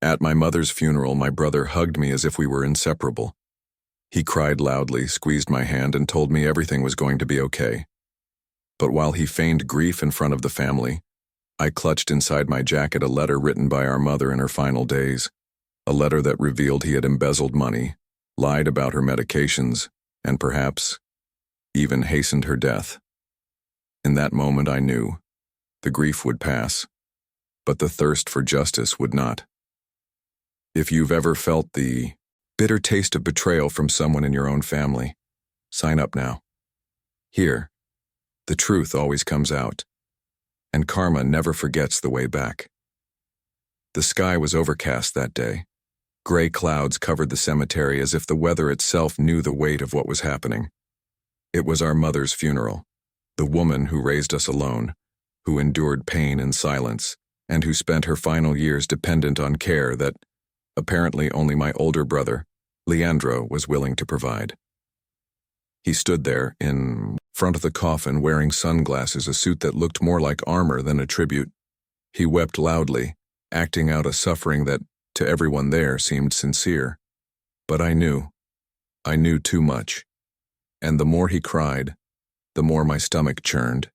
At my mother's funeral, my brother hugged me as if we were inseparable. He cried loudly, squeezed my hand, and told me everything was going to be okay. But while he feigned grief in front of the family, I clutched inside my jacket a letter written by our mother in her final days, a letter that revealed he had embezzled money, lied about her medications, and perhaps even hastened her death. In that moment I knew the grief would pass, but the thirst for justice would not. If you've ever felt the bitter taste of betrayal from someone in your own family, sign up now. Here, the truth always comes out, and karma never forgets the way back. The sky was overcast that day. Gray clouds covered the cemetery as if the weather itself knew the weight of what was happening. It was our mother's funeral, the woman who raised us alone, who endured pain in silence, and who spent her final years dependent on care that apparently only my older brother, Leandro, was willing to provide. He stood there in front of the coffin wearing sunglasses, a suit that looked more like armor than a tribute. He wept loudly, acting out a suffering that, to everyone there, seemed sincere. But I knew too much. And the more he cried, the more my stomach churned.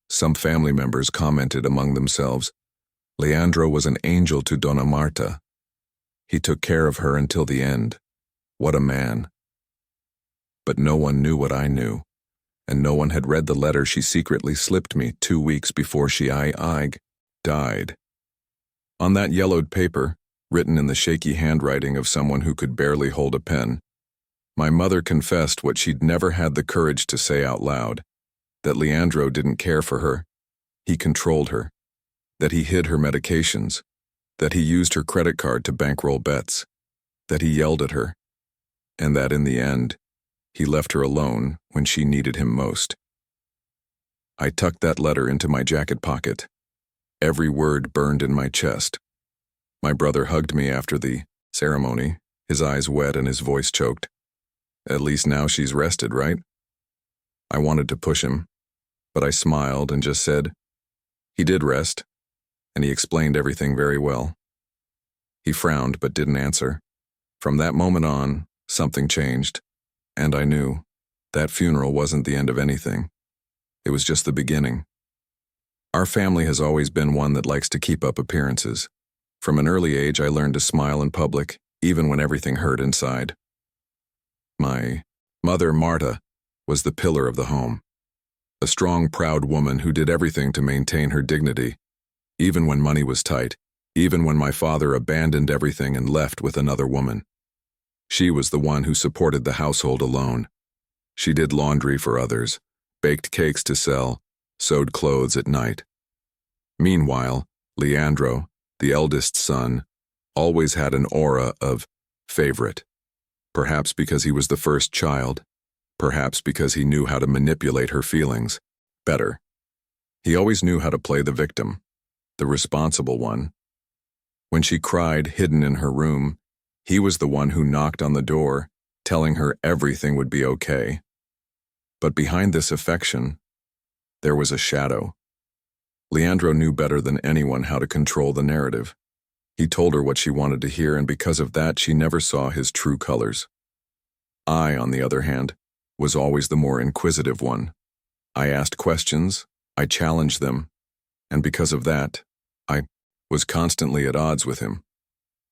Some family members commented among themselves, "Leandro was an angel to Donna Marta. He took care of her until the end. What a man." But no one knew what I knew, and no one had read the letter she secretly slipped me 2 weeks before she died. On that yellowed paper, written in the shaky handwriting of someone who could barely hold a pen, my mother confessed what she'd never had the courage to say out loud, that Leandro didn't care for her, he controlled her, that he hid her medications, that he used her credit card to bankroll bets, that he yelled at her, and that in the end, he left her alone when she needed him most. I tucked that letter into my jacket pocket. Every word burned in my chest. My brother hugged me after the ceremony, his eyes wet and his voice choked. "At least now she's rested, right?" I wanted to push him, but I smiled and just said, "He did rest," and he explained everything very well. He frowned but didn't answer. From that moment on, something changed, and I knew that funeral wasn't the end of anything. It was just the beginning. Our family has always been one that likes to keep up appearances. From an early age, I learned to smile in public, even when everything hurt inside. My mother, Marta, was the pillar of the home. A strong, proud woman who did everything to maintain her dignity, even when money was tight, even when my father abandoned everything and left with another woman. She was the one who supported the household alone. She did laundry for others, baked cakes to sell, sewed clothes at night. Meanwhile, Leandro, the eldest son, always had an aura of favorite. Perhaps because he was the first child, perhaps because he knew how to manipulate her feelings better. He always knew how to play the victim, the responsible one. When she cried hidden in her room, he was the one who knocked on the door, telling her everything would be okay. But behind this affection, there was a shadow. Leandro knew better than anyone how to control the narrative. He told her what she wanted to hear, and because of that, she never saw his true colors. I, on the other hand, was always the more inquisitive one. I asked questions, I challenged them, and because of that, I was constantly at odds with him.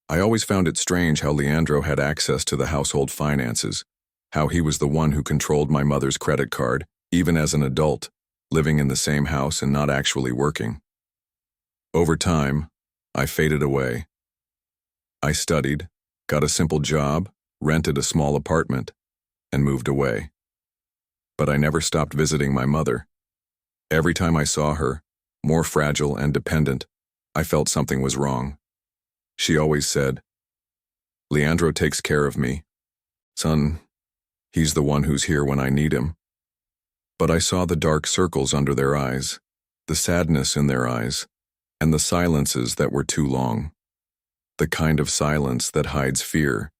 I always found it strange how Leandro had access to the household finances, how he was the one who controlled my mother's credit card, even as an adult, living in the same house and not actually working. Over time, I faded away. I studied, got a simple job, rented a small apartment, and moved away. But I never stopped visiting my mother. Every time I saw her, more fragile and dependent, I felt something was wrong. She always said, "Leandro takes care of me. Son, he's the one who's here when I need him." But I saw the dark circles under their eyes, the sadness in their eyes, and the silences that were too long. The kind of silence that hides fear.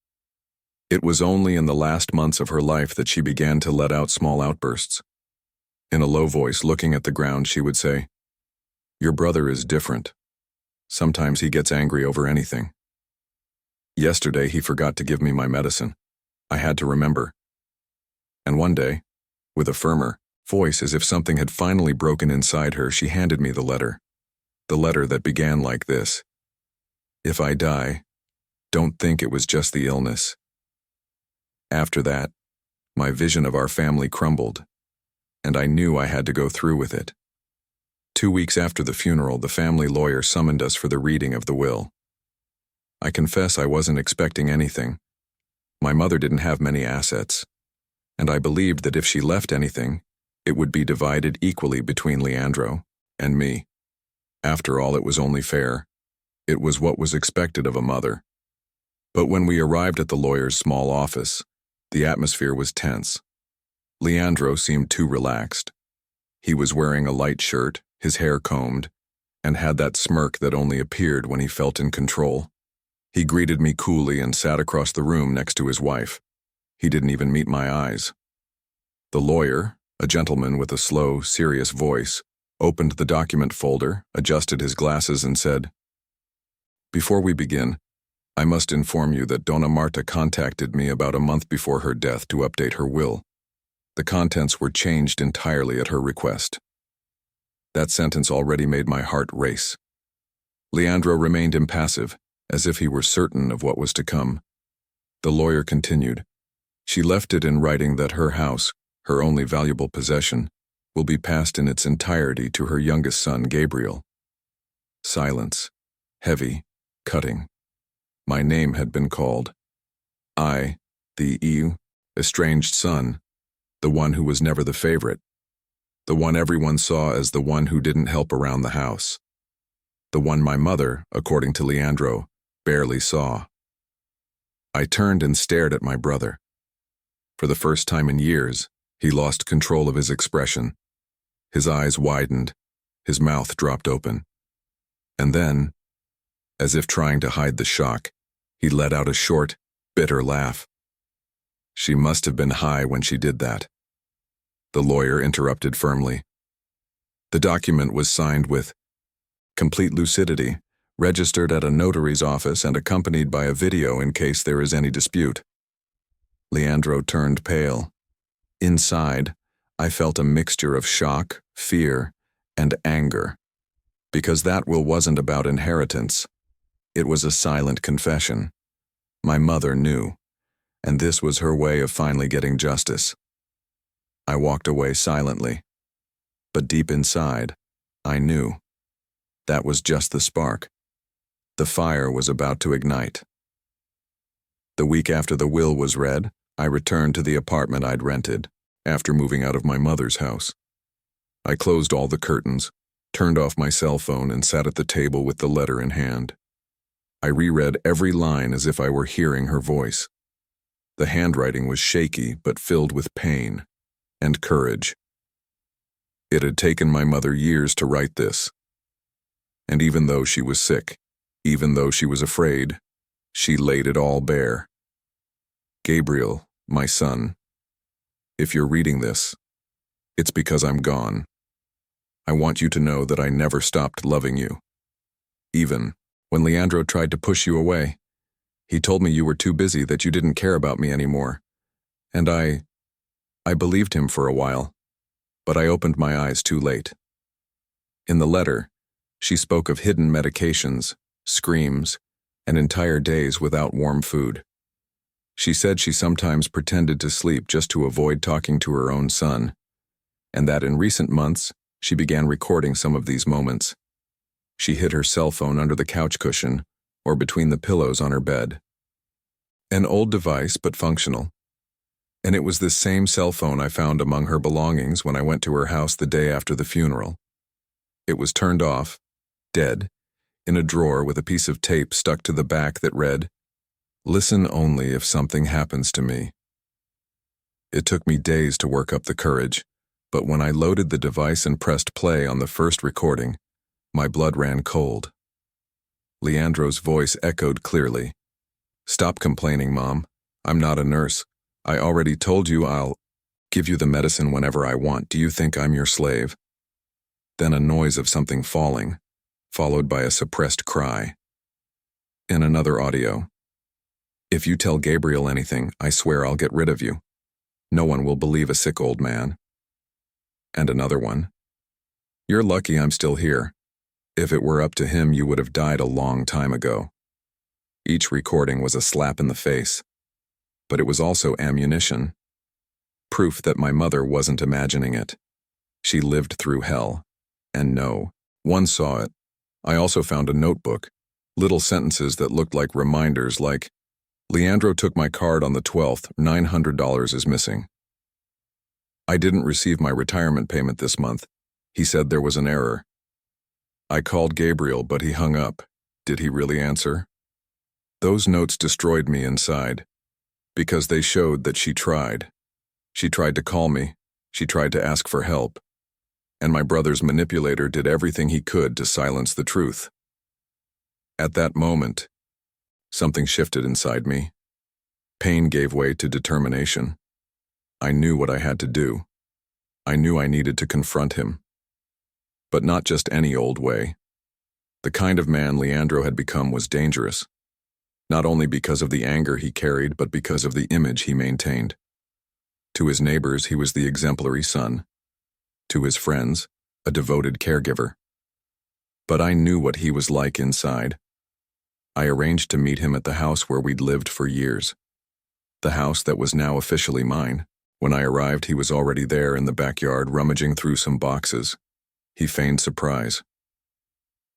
It was only in the last months of her life that she began to let out small outbursts. In a low voice, looking at the ground, she would say, "Your brother is different. Sometimes he gets angry over anything. Yesterday, he forgot to give me my medicine. I had to remember. And one day, with a firmer voice as if something had finally broken inside her, she handed me the letter. The letter that began like this: "If I die, don't think it was just the illness." After that, my vision of our family crumbled, and I knew I had to go through with it. 2 weeks after the funeral, the family lawyer summoned us for the reading of the will. I confess I wasn't expecting anything. My mother didn't have many assets, and I believed that if she left anything, it would be divided equally between Leandro and me. After all, it was only fair. It was what was expected of a mother. But when we arrived at the lawyer's small office, the atmosphere was tense. Leandro seemed too relaxed. He was wearing a light shirt, his hair combed, and had that smirk that only appeared when he felt in control. He greeted me coolly and sat across the room next to his wife. He didn't even meet my eyes. The lawyer, a gentleman with a slow, serious voice, opened the document folder, adjusted his glasses, and said, "Before we begin, I must inform you that Dona Marta contacted me about a month before her death to update her will. The contents were changed entirely at her request." That sentence already made my heart race. Leandro remained impassive, as if he were certain of what was to come. The lawyer continued, "She left it in writing that her house, her only valuable possession, will be passed in its entirety to her youngest son, Gabriel." Silence. Heavy. Cutting. My name had been called. I, the estranged son, the one who was never the favorite, the one everyone saw as the one who didn't help around the house, the one my mother, according to Leandro, barely saw. I turned and stared at my brother. For the first time in years, he lost control of his expression. His eyes widened, his mouth dropped open. And then, as if trying to hide the shock, he let out a short, bitter laugh. She must have been high when she did that. The lawyer interrupted firmly. The document was signed with complete lucidity, registered at a notary's office and accompanied by a video in case there is any dispute. Leandro turned pale. Inside, I felt a mixture of shock, fear, and anger. Because that will wasn't about inheritance. It was a silent confession. My mother knew, and this was her way of finally getting justice. I walked away silently. But deep inside, I knew. That was just the spark. The fire was about to ignite. The week after the will was read, I returned to the apartment I'd rented, after moving out of my mother's house. I closed all the curtains, turned off my cell phone, and sat at the table with the letter in hand. I reread every line as if I were hearing her voice. The handwriting was shaky but filled with pain and courage. It had taken my mother years to write this. And even though she was sick, even though she was afraid, she laid it all bare. Gabriel, my son, if you're reading this, it's because I'm gone. I want you to know that I never stopped loving you. Even when Leandro tried to push you away, he told me you were too busy, that you didn't care about me anymore. And I believed him for a while, but I opened my eyes too late. In the letter, she spoke of hidden medications, screams, and entire days without warm food. She said she sometimes pretended to sleep just to avoid talking to her own son, and that in recent months, she began recording some of these moments. She hid her cell phone under the couch cushion or between the pillows on her bed. An old device, but functional. And it was this same cell phone I found among her belongings when I went to her house the day after the funeral. It was turned off, dead, in a drawer with a piece of tape stuck to the back that read, "Listen only if something happens to me." It took me days to work up the courage, but when I loaded the device and pressed play on the first recording, my blood ran cold. Leandro's voice echoed clearly. "Stop complaining, Mom. I'm not a nurse. I already told you I'll give you the medicine whenever I want. Do you think I'm your slave?" Then a noise of something falling, followed by a suppressed cry. In another audio, If you tell Gabriel anything, I swear I'll get rid of you. No one will believe a sick old man. And another one. You're lucky I'm still here. If it were up to him, you would have died a long time ago. Each recording was a slap in the face, but it was also ammunition. Proof that my mother wasn't imagining it. She lived through hell. And no, one saw it. I also found a notebook, little sentences that looked like reminders like, Leandro took my card on the 12th, $900 is missing. I didn't receive my retirement payment this month. He said there was an error. I called Gabriel, but he hung up. Did he really answer? Those notes destroyed me inside, because they showed that she tried. She tried to call me. She tried to ask for help. And my brother's manipulator did everything he could to silence the truth. At that moment, something shifted inside me. Pain gave way to determination. I knew what I had to do. I knew I needed to confront him. But not just any old way. The kind of man Leandro had become was dangerous, not only because of the anger he carried, but because of the image he maintained. To his neighbors, he was the exemplary son. To his friends, a devoted caregiver. But I knew what he was like inside. I arranged to meet him at the house where we'd lived for years. The house that was now officially mine. When I arrived, he was already there in the backyard, rummaging through some boxes. He feigned surprise.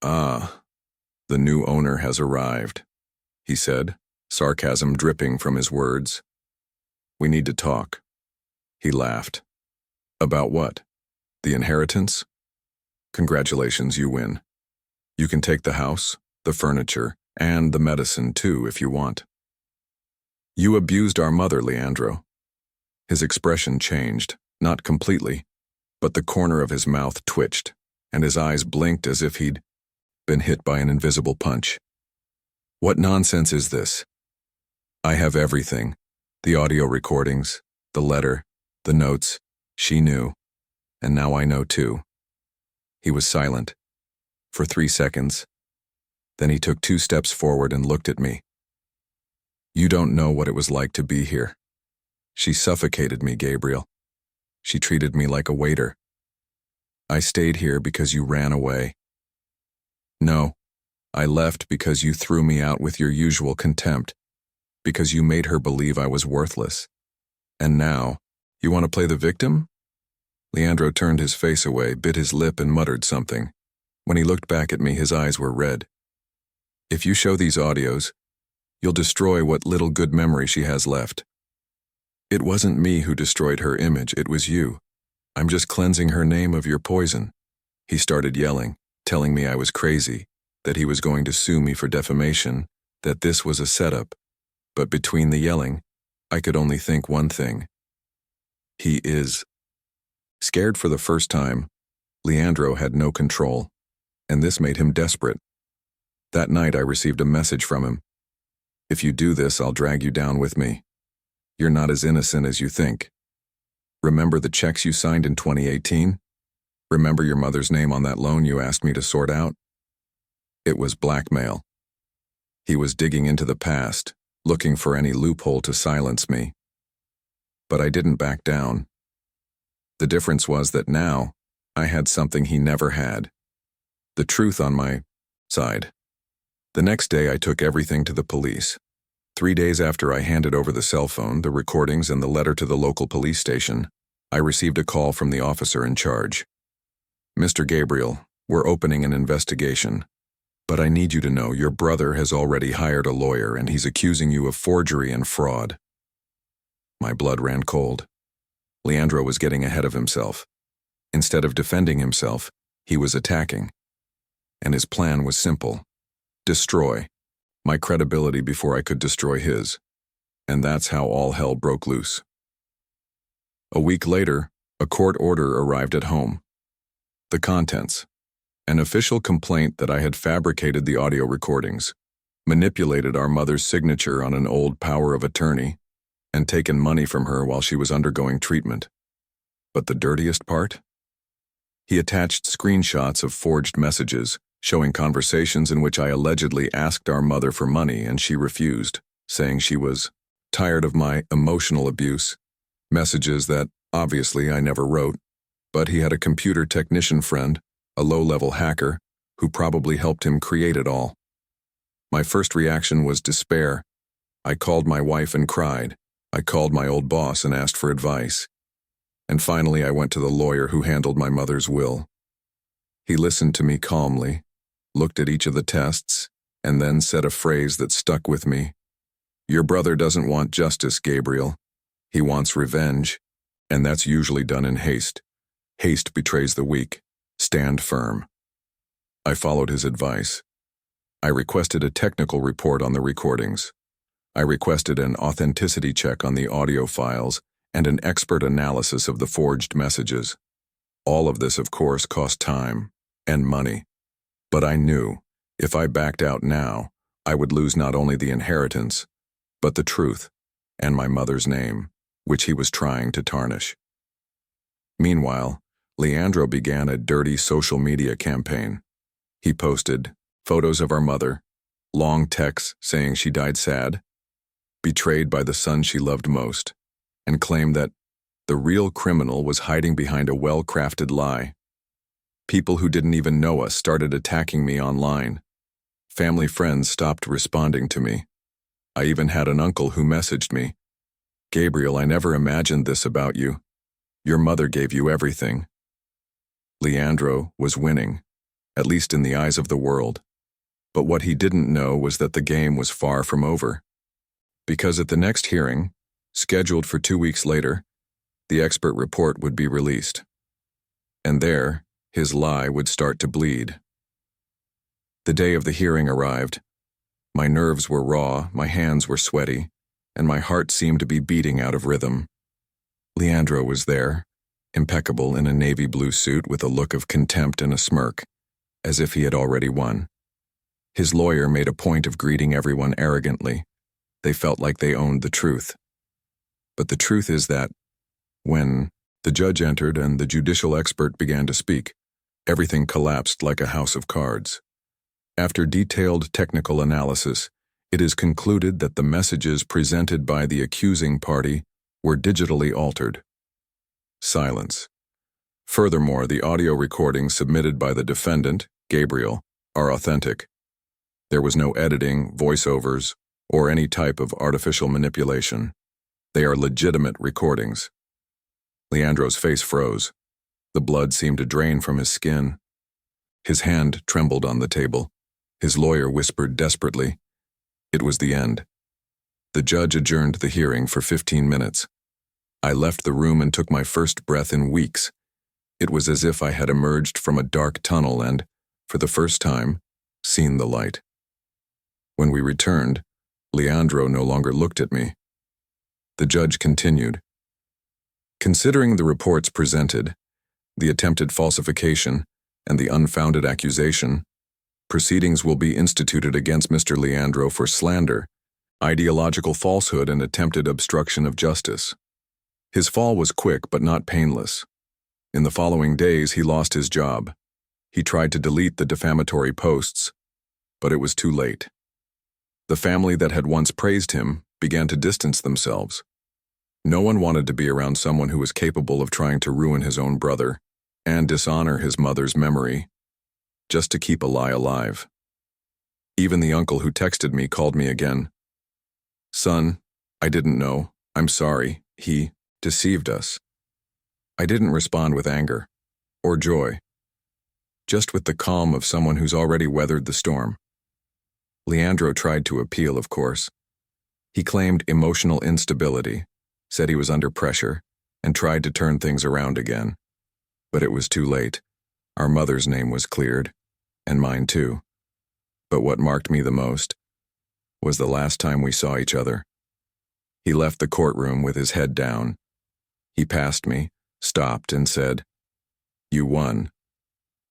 "Ah, the new owner has arrived," he said, sarcasm dripping from his words. "We need to talk." He laughed. "About what? The inheritance? Congratulations, you win. You can take the house, the furniture, and the medicine too if you want. You abused our mother, Leandro." His expression changed, not completely, but the corner of his mouth twitched, and his eyes blinked as if he'd been hit by an invisible punch. "What nonsense is this? I have everything. The audio recordings, the letter, the notes. She knew, and now I know too." He was silent for 3 seconds. Then he took 2 steps forward and looked at me. "You don't know what it was like to be here. She suffocated me, Gabriel. She treated me like a waiter. I stayed here because you ran away. No, I left because you threw me out with your usual contempt, because you made her believe I was worthless. And now, you want to play the victim?" Leandro turned his face away, bit his lip, and muttered something. When he looked back at me, his eyes were red. "If you show these audios, you'll destroy what little good memory she has left. It wasn't me who destroyed her image, it was you. I'm just cleansing her name of your poison." He started yelling, telling me I was crazy, that he was going to sue me for defamation, that this was a setup. But between the yelling, I could only think one thing. He is. Scared for the first time, Leandro had no control, and this made him desperate. That night I received a message from him. "If you do this, I'll drag you down with me. You're not as innocent as you think. Remember the checks you signed in 2018? Remember your mother's name on that loan you asked me to sort out?" It was blackmail. He was digging into the past, looking for any loophole to silence me. But I didn't back down. The difference was that now I had something he never had. The truth on my side. The next day I took everything to the police. 3 days after I handed over the cell phone, the recordings, and the letter to the local police station, I received a call from the officer in charge. "Mr. Gabriel, we're opening an investigation. But I need you to know your brother has already hired a lawyer and he's accusing you of forgery and fraud." My blood ran cold. Leandro was getting ahead of himself. Instead of defending himself, he was attacking. And his plan was simple. Destroy my credibility before I could destroy his. And that's how all hell broke loose. A week later, a court order arrived at home. The contents: an official complaint that I had fabricated the audio recordings, manipulated our mother's signature on an old power of attorney, and taken money from her while she was undergoing treatment. But the dirtiest part? He attached screenshots of forged messages, showing conversations in which I allegedly asked our mother for money and she refused, saying she was tired of my emotional abuse, messages that obviously I never wrote, but he had a computer technician friend, a low-level hacker, who probably helped him create it all. My first reaction was despair. I called my wife and cried. I called my old boss and asked for advice. And finally I went to the lawyer who handled my mother's will. He listened to me calmly, looked at each of the tests, and then said a phrase that stuck with me. "Your brother doesn't want justice, Gabriel. He wants revenge, and that's usually done in haste. Haste betrays the weak. Stand firm." I followed his advice. I requested a technical report on the recordings. I requested an authenticity check on the audio files and an expert analysis of the forged messages. All of this, of course, cost time and money. But I knew, if I backed out now, I would lose not only the inheritance, but the truth and my mother's name, which he was trying to tarnish. Meanwhile, Leandro began a dirty social media campaign. He posted photos of our mother, long texts saying she died sad, betrayed by the son she loved most, and claimed that the real criminal was hiding behind a well-crafted lie. People who didn't even know us started attacking me online. Family friends stopped responding to me. I even had an uncle who messaged me, "Gabriel, I never imagined this about you. Your mother gave you everything." Leandro was winning, at least in the eyes of the world. But what he didn't know was that the game was far from over. Because at the next hearing, scheduled for 2 weeks later, the expert report would be released. And there, his lie would start to bleed. The day of the hearing arrived. My nerves were raw, my hands were sweaty, and my heart seemed to be beating out of rhythm. Leandro was there, impeccable in a navy blue suit with a look of contempt and a smirk, as if he had already won. His lawyer made a point of greeting everyone arrogantly. They felt like they owned the truth. But the truth is that, when the judge entered and the judicial expert began to speak, everything collapsed like a house of cards. After detailed technical analysis, it is concluded that the messages presented by the accusing party were digitally altered. Silence. Furthermore, the audio recordings submitted by the defendant, Gabriel, are authentic. There was no editing, voiceovers, or any type of artificial manipulation. They are legitimate recordings. Leandro's face froze. The blood seemed to drain from his skin. His hand trembled on the table. His lawyer whispered desperately. It was the end. The judge adjourned the hearing for 15 minutes. I left the room and took my first breath in weeks. It was as if I had emerged from a dark tunnel and, for the first time, seen the light. When we returned, Leandro no longer looked at me. The judge continued. Considering the reports presented, the attempted falsification, and the unfounded accusation, proceedings will be instituted against Mr. Leandro for slander, ideological falsehood, and attempted obstruction of justice. His fall was quick but not painless. In the following days, he lost his job. He tried to delete the defamatory posts, but it was too late. The family that had once praised him began to distance themselves. No one wanted to be around someone who was capable of trying to ruin his own brother and dishonor his mother's memory, just to keep a lie alive. Even the uncle who texted me called me again. "Son, I didn't know. I'm sorry. He deceived us." I didn't respond with anger or joy, just with the calm of someone who's already weathered the storm. Leandro tried to appeal, of course. He claimed emotional instability, said he was under pressure, and tried to turn things around again. But it was too late. Our mother's name was cleared, and mine too. But what marked me the most was the last time we saw each other. He left the courtroom with his head down. He passed me, stopped, and said, "You won."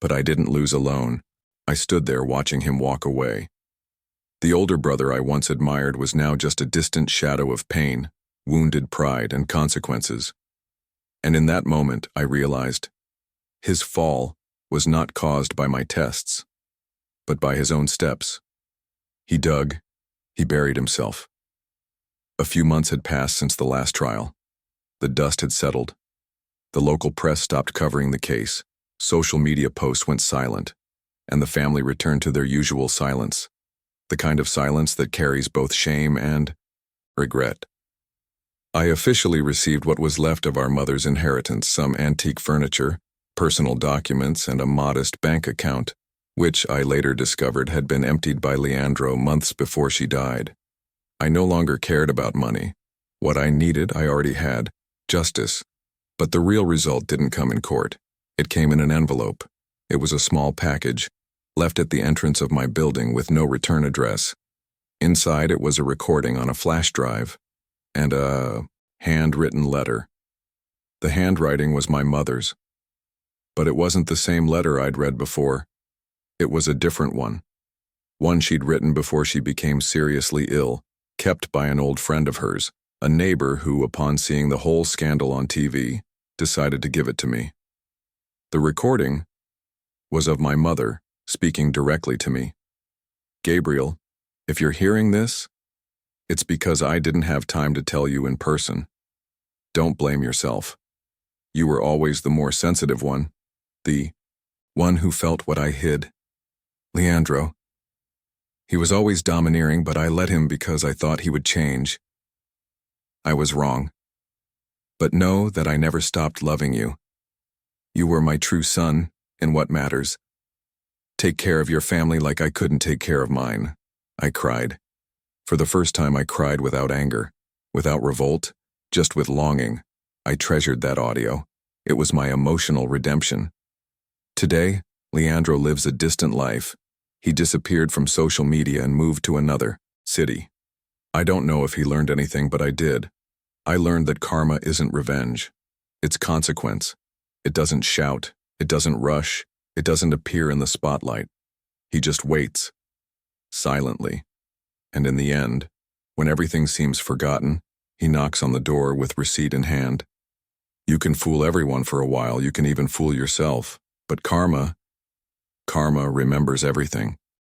But I didn't lose alone. I stood there watching him walk away. The older brother I once admired was now just a distant shadow of pain, wounded pride, and consequences. And in that moment, I realized his fall was not caused by my tests, but by his own steps. He dug, he buried himself, A few months had passed since the last trial. The dust had settled. The local press stopped covering the case. Social media posts went silent, and the family returned to their usual silence, the kind of silence that carries both shame and regret. I officially received what was left of our mother's inheritance, some antique furniture, personal documents, and a modest bank account, which I later discovered had been emptied by Leandro months before she died. I no longer cared about money. What I needed, I already had, justice. But the real result didn't come in court. It came in an envelope. It was a small package, left at the entrance of my building with no return address. Inside it was a recording on a flash drive, and a handwritten letter. The handwriting was my mother's. But it wasn't the same letter I'd read before. It was a different one. One she'd written before she became seriously ill, kept by an old friend of hers, a neighbor who, upon seeing the whole scandal on TV, decided to give it to me. The recording was of my mother speaking directly to me. Gabriel, if you're hearing this, it's because I didn't have time to tell you in person. Don't blame yourself. You were always the more sensitive one, the one who felt what I hid. Leandro. He was always domineering, but I let him because I thought he would change. I was wrong. But know that I never stopped loving you. You were my true son, in what matters. Take care of your family like I couldn't take care of mine. I cried. For the first time I cried without anger, without revolt, just with longing. I treasured that audio. It was my emotional redemption. Today, Leandro lives a distant life. He disappeared from social media and moved to another city. I don't know if he learned anything, but I did. I learned that karma isn't revenge. It's consequence. It doesn't shout. It doesn't rush. It doesn't appear in the spotlight. He just waits, silently. And in the end, when everything seems forgotten, he knocks on the door with receipt in hand. You can fool everyone for a while. You can even fool yourself. But karma remembers everything.